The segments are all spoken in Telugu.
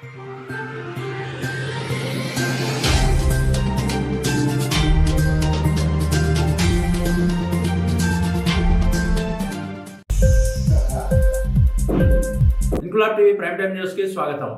Inquilab TV prime time news కి స్వాగతం.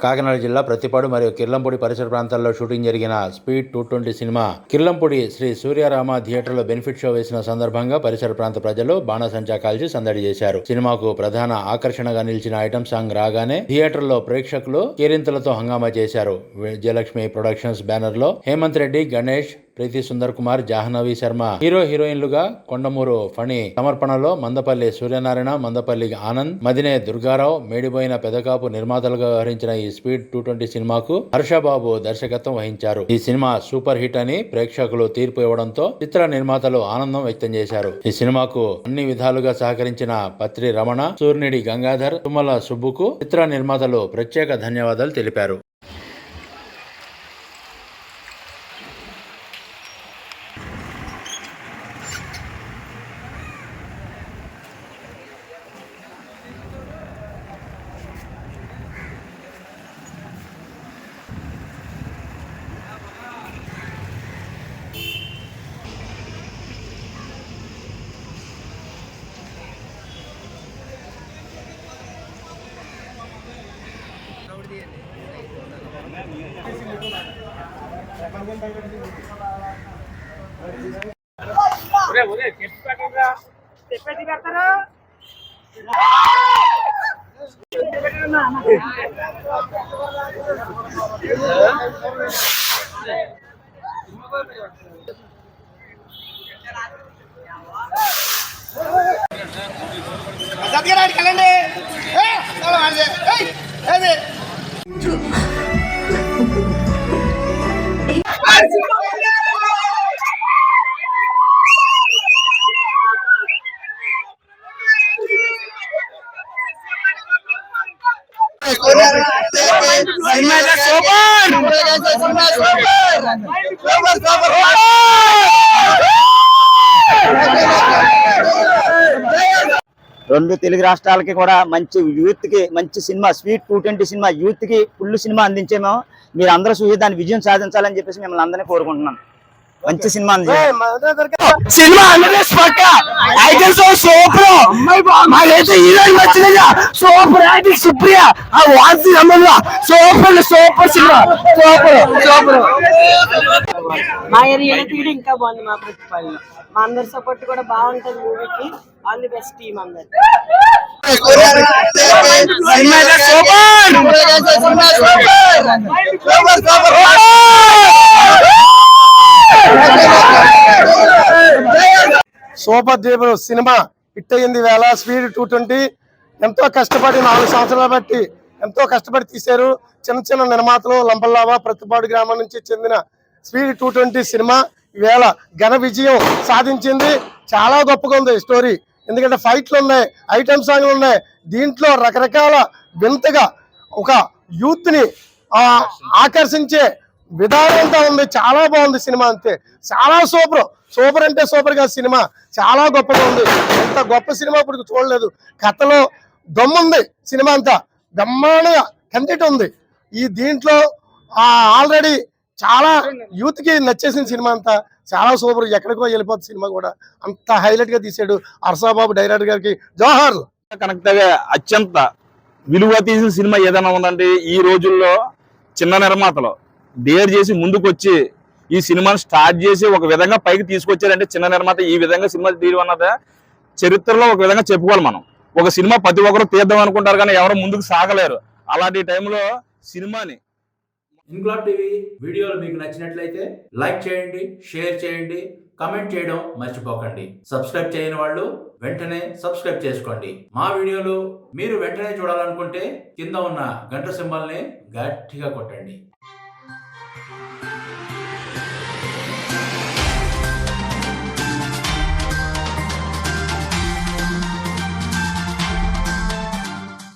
కాకినాడ జిల్లా ప్రతిపాడు మరియు కిర్లంపూడి పరిసర ప్రాంతాల్లో షూటింగ్ జరిగిన స్పీడ్ 220 సినిమా కిర్లంపూడి శ్రీ సూర్యారామ థియేటర్లో బెనిఫిట్ షో వేసిన సందర్భంగా పరిసర ప్రాంత ప్రజలు బాణసంచా కాల్చి సందడి చేశారు. సినిమాకు ప్రధాన ఆకర్షణగా నిలిచిన ఐటమ్ సాంగ్ రాగానే థియేటర్లో ప్రేక్షకులు కేరింతలతో హంగామా చేశారు. విజయలక్ష్మి ప్రొడక్షన్స్ బ్యానర్ లో హేమంత్ రెడ్డి, గణేష్, ప్రీతి సుందర్ కుమార్, జాహ్నవి శర్మ హీరో హీరోయిన్లుగా, కొండమూరు ఫణి సమర్పణలో మందపల్లి సూర్యనారాయణ, మందపల్లి ఆనంద్, మదినే దుర్గారావు, మేడిపోయిన పెదకాపు నిర్మాతలుగా వ్యవహరించిన ఈ స్పీడ్ 220 సినిమాకు హర్షబాబు దర్శకత్వం వహించారు. ఈ సినిమా సూపర్ హిట్ అని ప్రేక్షకులు తీర్పు ఇవ్వడంతో చిత్ర నిర్మాతలు ఆనందం వ్యక్తం చేశారు. ఈ సినిమాకు అన్ని విధాలుగా సహకరించిన పత్రి రమణ, సూర్నిడి గంగాధర్, తుమ్మల సుబ్బుకు చిత్ర నిర్మాతలు ప్రత్యేక ధన్యవాదాలు తెలిపారు. రెండు తెలుగు రాష్ట్రాలకి కూడా మంచి యూత్ కి మంచి సినిమా స్పీడ్ 220 సినిమా యూత్ కి ఫుల్ సినిమా అందించేమో మీరు అందరూ చూసి దాని విజయం సాధించాలని చెప్పేసి మిమ్మల్ని అందరినీ కోరుకుంటున్నాను. మంచి cinema cinema super acting Supriya super super cinema super మా ఏరియాలో తీయడం ఇంకా బాగుంది. మా ప్రతిపాడు మా అందరి సపోర్ట్ కూడా బాగుంటుంది మూవీకి. ఆల్ ది బెస్ట్ టీమ్ అందరు. సూపర్ డూపర్ సినిమా హిట్ అయ్యింది. వేళ స్పీడ్ 220 ఎంతో కష్టపడి 4 సంవత్సరాలు బట్టి ఎంతో కష్టపడి తీశారు. చిన్న చిన్న నిర్మాతలు లంపల్లావా ప్రతిపాడు గ్రామం నుంచి చెందిన స్పీడ్ 220 సినిమా ఈవేళ ఘన విజయం సాధించింది. చాలా గొప్పగా ఉంది స్టోరీ. ఎందుకంటే ఫైట్లు ఉన్నాయి, ఐటమ్ సాంగ్లు ఉన్నాయి. దీంట్లో రకరకాల వింతగా ఒక యూత్ ని ఆకర్షించే విధానంతో ఉంది. చాలా బాగుంది సినిమా. అంతే చాలా సూపర్ అంటే సూపర్ గా సినిమా చాలా గొప్పగా ఉంది. ఎంత గొప్ప సినిమా ఇప్పుడు చూడలేదు. కథలో దమ్ముంది. సినిమా అంతా బ్రహ్మాండంగా కంటెంట్ ఉంది. ఈ దీంట్లో ఆల్రెడీ చాలా యూత్ కి నచ్చేసిన సినిమా అంతా చాలా సూపర్. ఎక్కడికో వెళ్ళిపోతుంది సినిమా కూడా. అంత హైలైట్ గా తీసాడు హర్షబాబు డైరెక్టర్ గారికి జోహార్లు. కనెక్ట్ గా అత్యంత విలువ తీసిన సినిమా ఏదైనా ఉందంటే ఈ రోజుల్లో చిన్న నిర్మాతలు డేర్ చేసి ముందుకొచ్చి ఈ సినిమాను స్టార్ట్ చేసి ఒక విధంగా పైకి తీసుకొచ్చారంటే చిన్న నిర్మాత ఈ విధంగా సినిమా తీయడం అన్నది చరిత్రలో ఒక విధంగా చెప్పుకోవాలి. మనం ఒక సినిమా ప్రతి ఒక్కరు తీద్దాం అనుకుంటారు కానీ ఎవరు ముందుకు సాగలేరు. అలాంటి టైంలో సినిమాని ఇంక్లాబ్ టీవీ వీడియోలు మీకు నచ్చినట్లయితే లైక్ చేయండి, షేర్ చేయండి, కమెంట్ చేయడం మర్చిపోకండి. సబ్స్క్రైబ్ చేయని వాళ్ళు వెంటనే సబ్స్క్రైబ్ చేసుకోండి. మా వీడియోలు మీరు వెంటనే చూడాలనుకుంటే కింద ఉన్న గంట సింబల్ని గట్టిగా కొట్టండి.